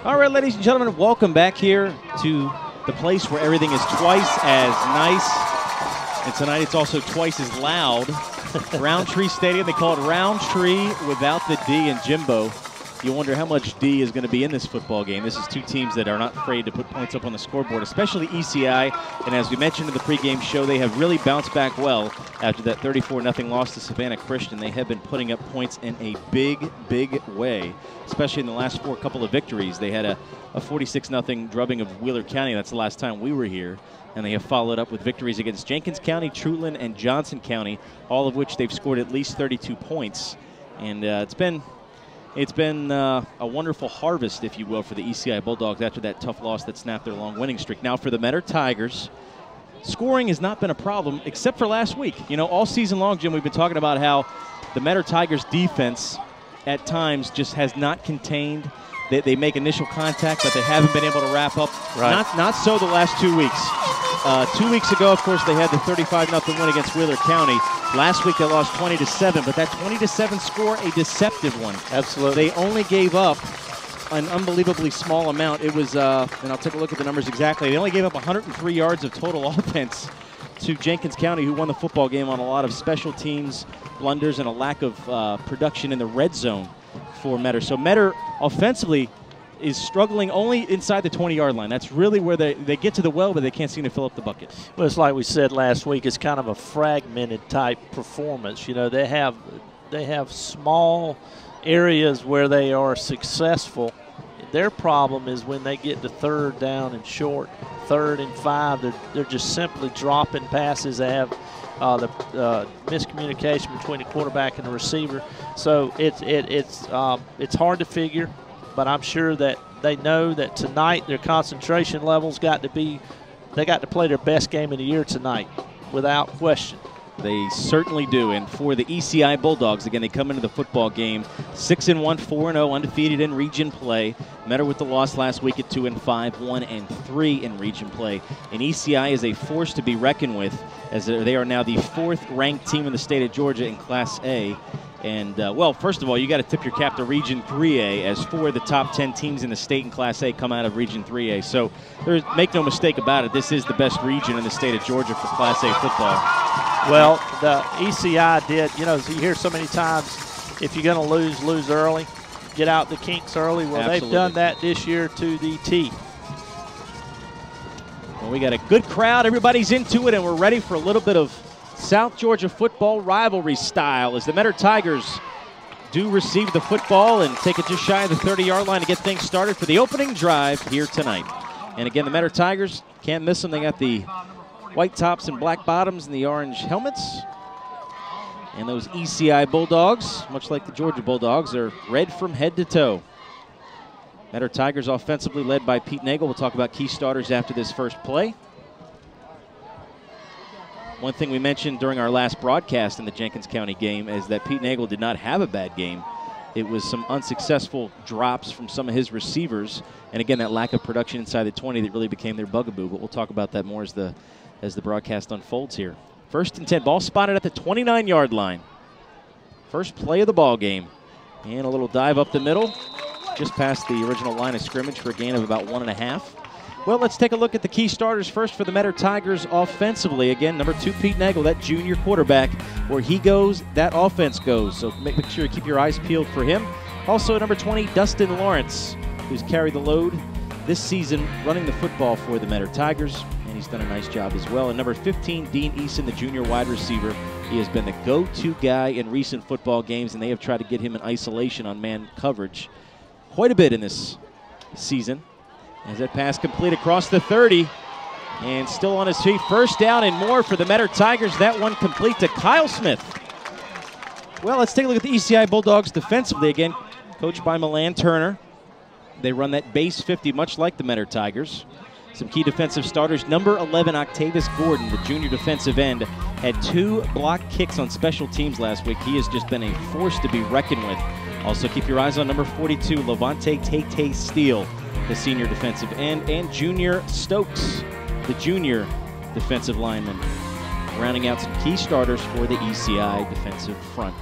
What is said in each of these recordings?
All right, ladies and gentlemen, welcome back here to the place where everything is twice as nice. And tonight it's also twice as loud. Roundtree Stadium, they call it Roundtree without the D in Jimbo. You wonder how much D is going to be in this football game. This is two teams that are not afraid to put points up on the scoreboard, especially ECI. And as we mentioned in the pregame show, they have really bounced back well after that 34-0 loss to Savannah Christian. They have been putting up points in a big, big way, especially in the last couple of victories. They had a 46-0 drubbing of Wheeler County. That's the last time we were here. And they have followed up with victories against Jenkins County, Truitland, and Johnson County, all of which they've scored at least 32 points. And it's been a wonderful harvest, if you will, for the ECI Bulldogs after that tough loss that snapped their long winning streak. Now for the Metter Tigers, scoring has not been a problem except for last week. You know, all season long, Jim, we've been talking about how the Metter Tigers defense at times just has not contained. They make initial contact, but they haven't been able to wrap up. Right. Not so the last 2 weeks. 2 weeks ago, of course, they had the 35-0 win against Wheeler County. Last week they lost 20-7, but that 20-7 score, a deceptive one. Absolutely. They only gave up an unbelievably small amount. It was, and I'll take a look at the numbers exactly, they only gave up 103 yards of total offense to Jenkins County, who won the football game on a lot of special teams blunders and a lack of production in the red zone for Metter. So Metter offensively is struggling only inside the 20-yard line. That's really where they get to the well, but they can't seem to fill up the bucket. Well, it's like we said last week, it's kind of a fragmented type performance. You know, they have small areas where they are successful. Their problem is when they get to third down and short, 3rd and 5, they're just simply dropping passes. They have the miscommunication between the quarterback and the receiver. So it's hard to figure, but I'm sure that they know that tonight their concentration levels they got to play their best game of the year tonight, without question. They certainly do. And for the ECI Bulldogs, again, they come into the football game 6-1, 4-0, undefeated in region play. Metter with the loss last week at 2-5, 1-3 in region play. And ECI is a force to be reckoned with, as they are now the 4th-ranked team in the state of Georgia in Class A. And, well, first of all, you got to tip your cap to Region 3A, as 4 of the top 10 teams in the state in Class A come out of Region 3A. So make no mistake about it, this is the best region in the state of Georgia for Class A football. Well, the ECI did, you know, you hear so many times, if you're going to lose early, get out the kinks early. Well, Absolutely. They've done that this year to the T. Well, we got a good crowd. Everybody's into it, and we're ready for a little bit of South Georgia football rivalry style as the Metter Tigers do receive the football and take it just shy of the 30-yard line to get things started for the opening drive here tonight. And again, the Metter Tigers, can't miss them. They got the white tops and black bottoms and the orange helmets. And those ECI Bulldogs, much like the Georgia Bulldogs, are red from head to toe. Metter Tigers offensively led by Pete Nagel. We'll talk about key starters after this first play. One thing we mentioned during our last broadcast in the Jenkins County game is that Pete Nagel did not have a bad game. It was some unsuccessful drops from some of his receivers, and again, that lack of production inside the 20 that really became their bugaboo, but we'll talk about that more as the broadcast unfolds here. 1st and 10, ball spotted at the 29-yard line. First play of the ball game. And a little dive up the middle, just past the original line of scrimmage for a gain of about 1.5. Well, let's take a look at the key starters first for the Metter Tigers offensively. Again, number 2, Pete Nagel, that junior quarterback. Where he goes, that offense goes. So make sure you keep your eyes peeled for him. Also, number 20, Dustin Lawrence, who's carried the load this season running the football for the Metter Tigers, and he's done a nice job as well. And number 15, Dean Eason, the junior wide receiver. He has been the go-to guy in recent football games, and they have tried to get him in isolation on man coverage quite a bit in this season. As that pass complete across the 30, and still on his feet. 1st down and more for the Metter Tigers. That one complete to Kyle Smith. Well, let's take a look at the ECI Bulldogs defensively again, coached by Milan Turner. They run that base 50, much like the Metter Tigers. Some key defensive starters. Number 11, Octavius Gordon, the junior defensive end, had 2 block kicks on special teams last week. He has just been a force to be reckoned with. Also, keep your eyes on number 42, Levante Tate Steele, the senior defensive end, and Junior Stokes, the junior defensive lineman, rounding out some key starters for the ECI defensive front.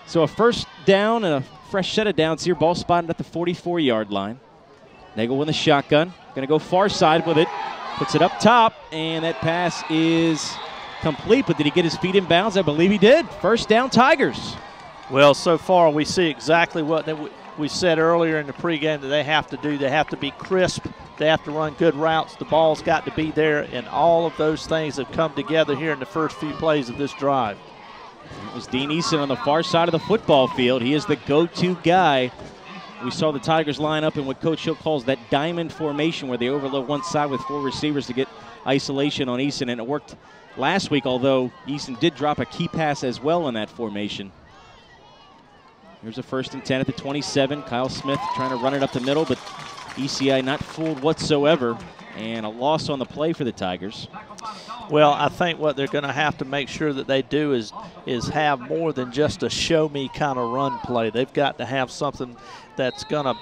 So a 1st down and a fresh set of downs here. Ball spotted at the 44-yard line. Nagel with a shotgun. Going to go far side with it. Puts it up top, and that pass is complete. But did he get his feet in bounds? I believe he did. First down, Tigers. Well, so far we see exactly what we said earlier in the pregame that they have to do. They have to be crisp. They have to run good routes. The ball's got to be there, and all of those things have come together here in the first few plays of this drive. It was Dean Eason on the far side of the football field. He is the go-to guy. We saw the Tigers line up in what Coach Hill calls that diamond formation, where they overload one side with 4 receivers to get isolation on Eason, and it worked last week, although Eason did drop a key pass as well in that formation. Here's a 1st and 10 at the 27. Kyle Smith trying to run it up the middle, but ECI not fooled whatsoever, and a loss on the play for the Tigers. Well, I think what they're going to have to make sure that they do is have more than just a show-me kind of run play. They've got to have something that's going to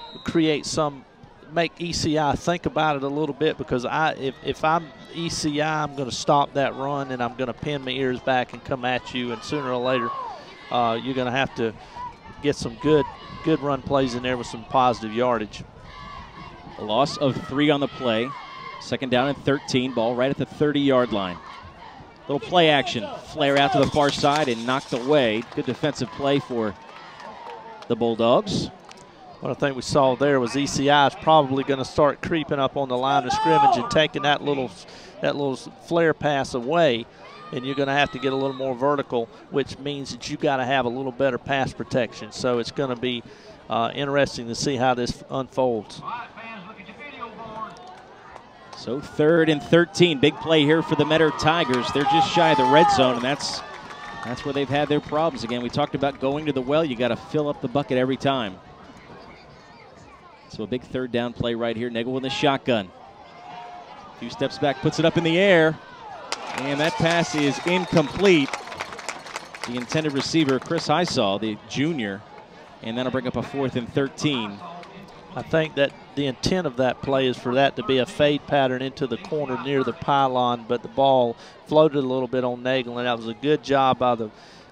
make ECI think about it a little bit, because if I'm ECI, I'm going to stop that run and I'm going to pin my ears back and come at you, and sooner or later you're going to have to get some good run plays in there with some positive yardage. A loss of 3 on the play. 2nd down and 13. Ball right at the 30-yard line. Little play action. Flare out to the far side and knocked away. Good defensive play for the Bulldogs. What I think we saw there was ECI is probably going to start creeping up on the line of scrimmage and taking that little flare pass away, and you're going to have to get a little more vertical, which means that you got to have a little better pass protection. So it's going to be interesting to see how this unfolds. So 3rd and 13. Big play here for the Metter Tigers. They're just shy of the red zone, and that's where they've had their problems. Again, we talked about going to the well. You got to fill up the bucket every time. So a big 3rd down play right here. Nagel with a shotgun. A few steps back, puts it up in the air, and that pass is incomplete. The intended receiver, Chris Highsaw, the junior, and that'll bring up a 4th and 13. I think that the intent of that play is for that to be a fade pattern into the corner near the pylon, but the ball floated a little bit on Nagel, and that was a good job by the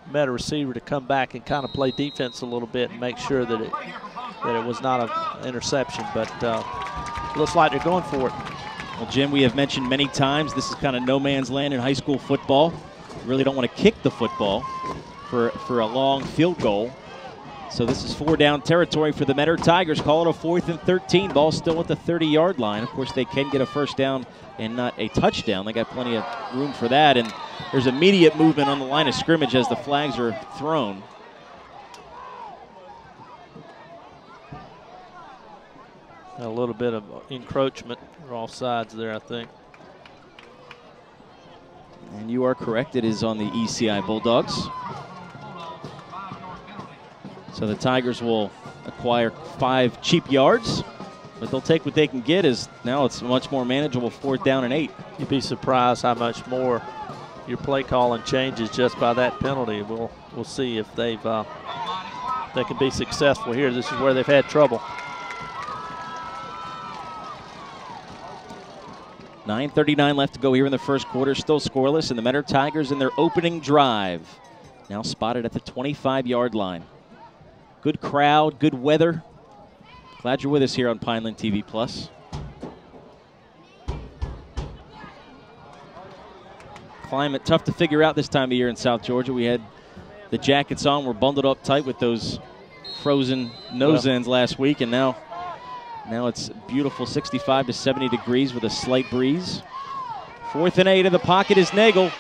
Meta receiver to come back and kind of play defense a little bit and make sure that it was not an interception, but looks like they're going for it. Well, Jim, we have mentioned many times this is kind of no man's land in high school football. You really don't want to kick the football for a long field goal. So this is 4-down territory for the Metter Tigers. Call it a 4th and 13. Ball still at the 30-yard line. Of course, they can get a 1st down and not a touchdown. They got plenty of room for that. And there's immediate movement on the line of scrimmage as the flags are thrown. A little bit of encroachment or offsides there, I think. And you are correct. It is on the ECI Bulldogs. So the Tigers will acquire 5 cheap yards, but they'll take what they can get, as now it's a much more manageable 4th down and 8. You'd be surprised how much more your play calling changes just by that penalty. We'll see if they can be successful here. This is where they've had trouble. 9:39 left to go here in the first quarter, still scoreless, and the Metter Tigers in their opening drive. Now spotted at the 25-yard line. Good crowd, good weather. Glad you're with us here on Pineland TV+. Climate tough to figure out this time of year in South Georgia. We had the jackets on, we're bundled up tight with those frozen nose ends last week, and now it's beautiful 65 to 70 degrees with a slight breeze. 4th and 8 in the pocket is Nagel,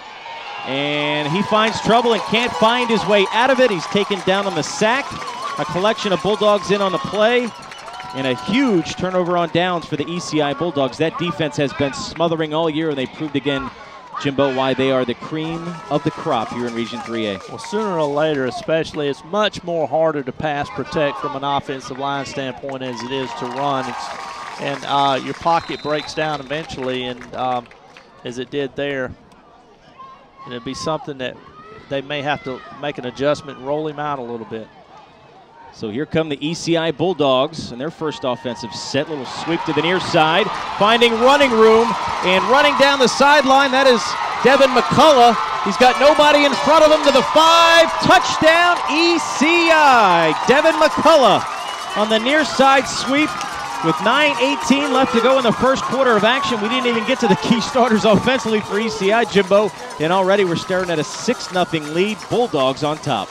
and he finds trouble and can't find his way out of it. He's taken down on the sack. A collection of Bulldogs in on the play, and a huge turnover on downs for the ECI Bulldogs. That defense has been smothering all year, and they proved again, Jimbo, why they are the cream of the crop here in Region 3A. Well, sooner or later, especially, it's much more harder to pass protect from an offensive line standpoint as it is to run. And your pocket breaks down eventually, and as it did there, and it'd be something that they may have to make an adjustment and roll him out a little bit. So here come the ECI Bulldogs and their first offensive set. Little sweep to the near side, finding running room, and running down the sideline, that is Devin McCullough. He's got nobody in front of him to the 5. Touchdown ECI. Devin McCullough on the near side sweep With 9:18 left to go in the first quarter of action, we didn't even get to the key starters offensively for ECI, Jimbo, and already we're staring at a 6-0 lead. Bulldogs on top.